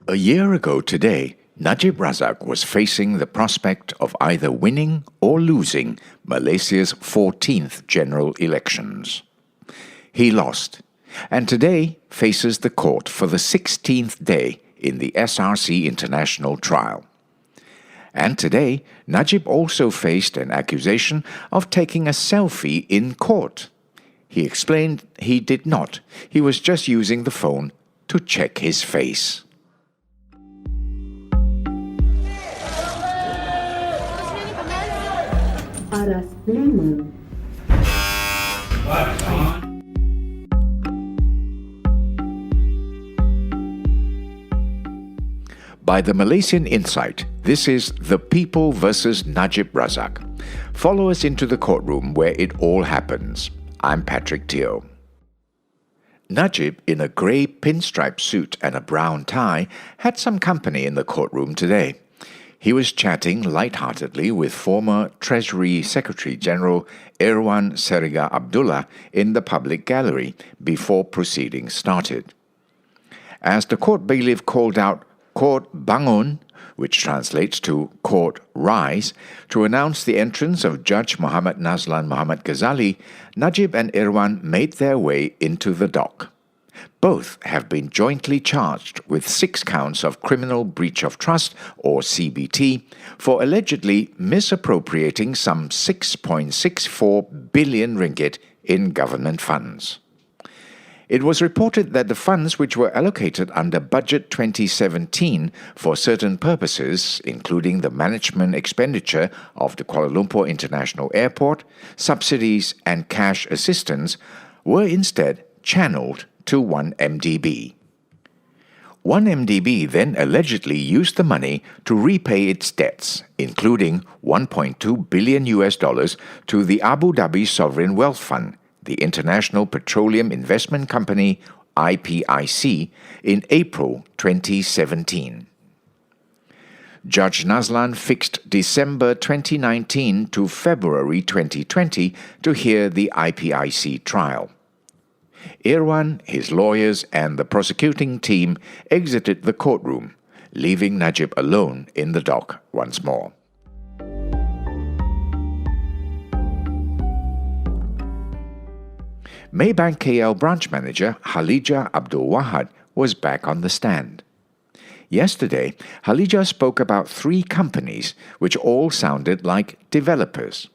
A year ago today, Najib Razak was facing the prospect of either winning or losing Malaysia's 14th general elections. He lost, and today faces the court for the 16th day in the SRC International trial. And today, Najib also faced an accusation of taking a selfie in court. He explained he did not. He was just using the phone to check his face. Aras 5. By the Malaysian Insight, this is The People vs. Najib Razak. Follow us into the courtroom where it all happens. I'm Patrick Teo. Najib, in a grey pinstripe suit and a brown tie, had some company in the courtroom today. He was chatting lightheartedly with former Treasury Secretary General Irwan Seriga Abdullah in the public gallery before proceedings started. As the court bailiff called out "Court Bangun," which translates to "Court Rise," to announce the entrance of Judge Muhammad Nazlan Muhammad Ghazali, Najib and Irwan made their way into the dock. Both have been jointly charged with 6 counts of criminal breach of trust, or CBT, for allegedly misappropriating some 6.64 billion ringgit in government funds. It was reported that the funds which were allocated under Budget 2017 for certain purposes, including the management expenditure of the Kuala Lumpur International Airport, subsidies and cash assistance, were instead channeled to 1MDB. 1MDB then allegedly used the money to repay its debts, including $1.2 billion to the Abu Dhabi Sovereign Wealth Fund, the International Petroleum Investment Company, IPIC, in April 2017. Judge Nazlan fixed December 2019 to February 2020 to hear the IPIC trial. Irwan, his lawyers, and the prosecuting team exited the courtroom, leaving Najib alone in the dock once more. Maybank KL branch manager Halija Abdul Wahad was back on the stand. Yesterday, Halija spoke about 3 companies which all sounded like developers.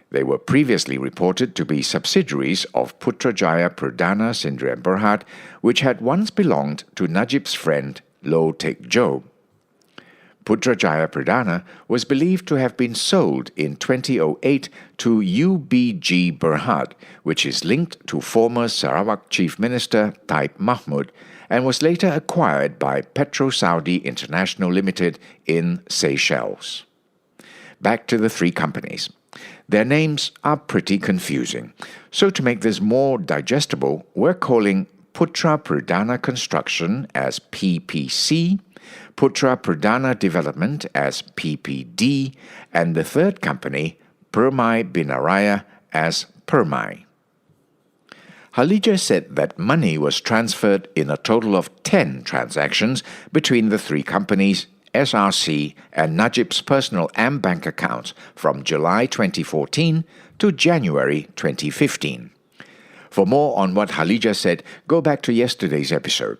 They were previously reported to be subsidiaries of Putrajaya Perdana Sdn Bhd, which had once belonged to Najib's friend Low Teck Jo. Putrajaya Perdana was believed to have been sold in 2008 to UBG Berhad, which is linked to former Sarawak Chief Minister Taib Mahmud, and was later acquired by Petro Saudi International Limited in Seychelles. Back to the 3 companies. Their names are pretty confusing, so to make this more digestible, we're calling Putra Perdana Construction as PPC, Putra Perdana Development as PPD, and the third company, Permai Binaraya, as Permai. Halija said that money was transferred in a total of 10 transactions between the 3 companies, SRC, and Najib's personal and bank accounts from July 2014 to January 2015. For more on what Halija said, go back to yesterday's episode.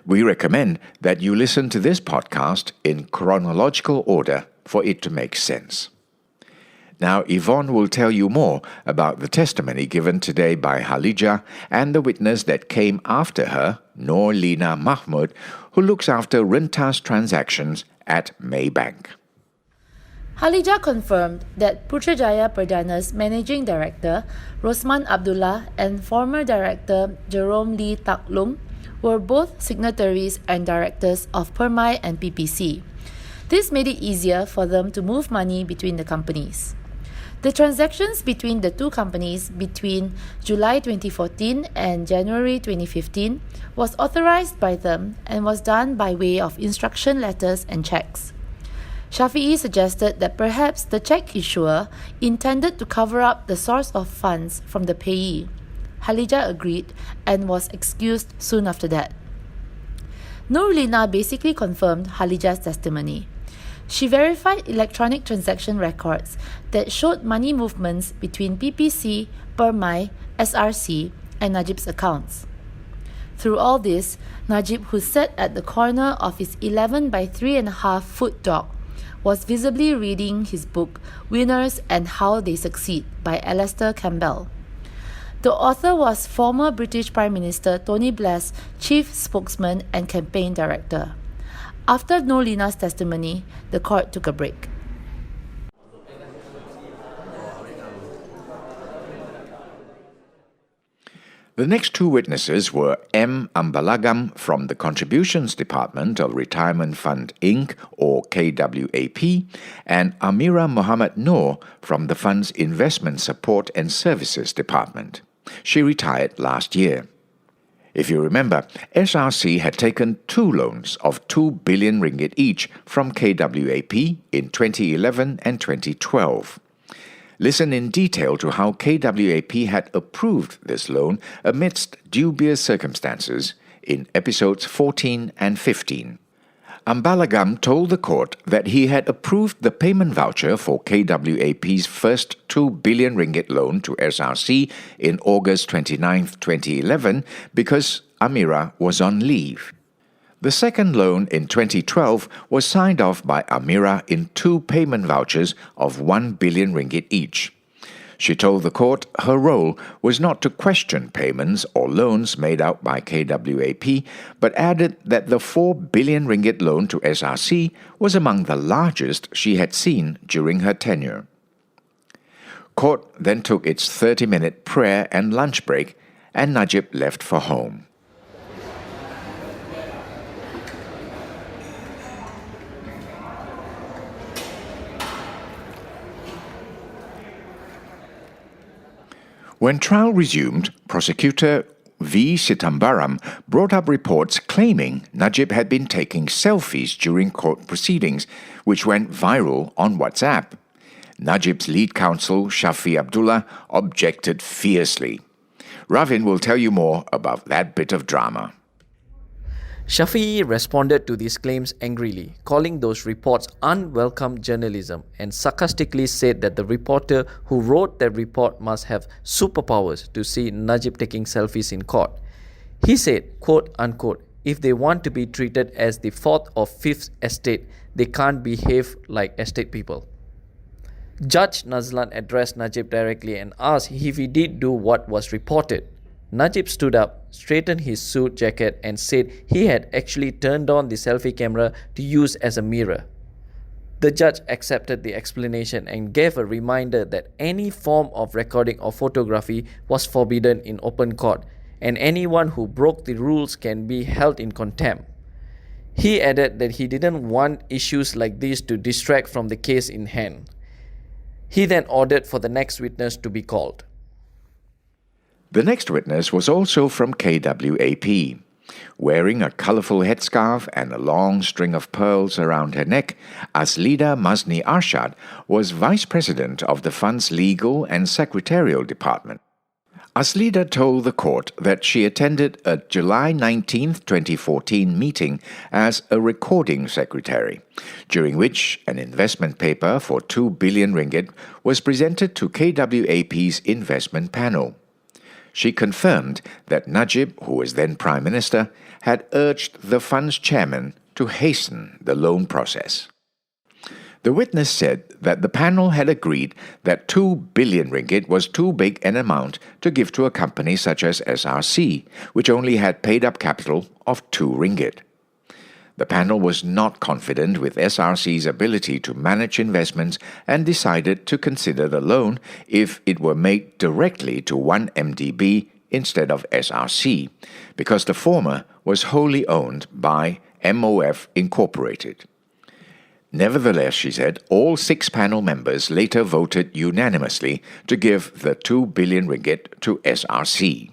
We recommend that you listen to this podcast in chronological order for it to make sense. Now, Yvonne will tell you more about the testimony given today by Halija and the witness that came after her, Noor Lina Mahmud, who looks after Rentas transactions at Maybank. Halija confirmed that Putrajaya Perdana's managing director, Rosman Abdullah, and former director, Jerome Lee Tak Lung, were both signatories and directors of Permai and PPC. This made it easier for them to move money between the companies. The transactions between the 2 companies between July 2014 and January 2015 was authorized by them and was done by way of instruction letters and checks. Shafi'i suggested that perhaps the check issuer intended to cover up the source of funds from the payee. Halija agreed and was excused soon after that. Nurlina basically confirmed Halija's testimony. She verified electronic transaction records that showed money movements between PPC, Permai, SRC, and Najib's accounts. Through all this, Najib, who sat at the corner of his 11 by 3.5 foot dock, was visibly reading his book Winners and How They Succeed by Alastair Campbell. The author was former British Prime Minister Tony Blair's chief spokesman and campaign director. After Nurlina's testimony, the court took a break. The next two witnesses were M. Ambalagam from the Contributions Department of Retirement Fund Inc. or KWAP and Amira Mohammed Noor from the fund's Investment Support and Services Department. She retired last year. If you remember, SRC had taken two loans of 2 billion ringgit each from KWAP in 2011 and 2012. Listen in detail to how KWAP had approved this loan amidst dubious circumstances in episodes 14 and 15. Ambalagam told the court that he had approved the payment voucher for KWAP's first 2 billion ringgit loan to SRC in August 29, 2011 because Amira was on leave. The second loan in 2012 was signed off by Amira in 2 payment vouchers of 1 billion ringgit each. She told the court her role was not to question payments or loans made out by KWAP, but added that the 4 billion ringgit loan to SRC was among the largest she had seen during her tenure. Court then took its 30-minute prayer and lunch break, and Najib left for home. When trial resumed, prosecutor V. Sitambaram brought up reports claiming Najib had been taking selfies during court proceedings, which went viral on WhatsApp. Najib's lead counsel, Shafi Abdullah, objected fiercely. Ravin will tell you more about that bit of drama. Shafi responded to these claims angrily, calling those reports unwelcome journalism and sarcastically said that the reporter who wrote that report must have superpowers to see Najib taking selfies in court. He said, quote unquote, if they want to be treated as the fourth or fifth estate, they can't behave like estate people. Judge Nazlan addressed Najib directly and asked if he did do what was reported. Najib stood up, straightened his suit jacket and said he had actually turned on the selfie camera to use as a mirror. The judge accepted the explanation and gave a reminder that any form of recording or photography was forbidden in open court, and anyone who broke the rules can be held in contempt. He added that he didn't want issues like these to distract from the case in hand. He then ordered for the next witness to be called. The next witness was also from KWAP. Wearing a colourful headscarf and a long string of pearls around her neck, Aslida Mazni Arshad was Vice President of the Fund's Legal and Secretarial Department. Aslida told the court that she attended a July 19, 2014 meeting as a recording secretary, during which an investment paper for 2 billion ringgit was presented to KWAP's investment panel. She confirmed that Najib, who was then Prime Minister, had urged the fund's chairman to hasten the loan process. The witness said that the panel had agreed that 2 billion ringgit was too big an amount to give to a company such as SRC, which only had paid-up capital of 2 ringgit. The panel was not confident with SRC's ability to manage investments and decided to consider the loan if it were made directly to 1MDB instead of SRC, because the former was wholly owned by MOF Incorporated. Nevertheless, she said, all 6 panel members later voted unanimously to give the 2 billion ringgit to SRC.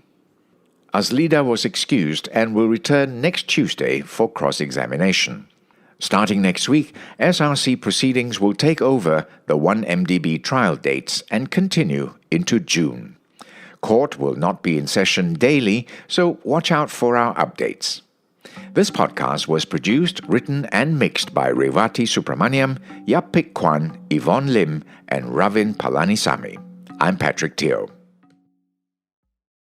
Aslida was excused and will return next Tuesday for cross-examination. Starting next week, SRC proceedings will take over the 1MDB trial dates and continue into June. Court will not be in session daily, so watch out for our updates. This podcast was produced, written and mixed by Revati Subramaniam, Yapik Kwan, Yvonne Lim and Ravin Palanisamy. I'm Patrick Teo.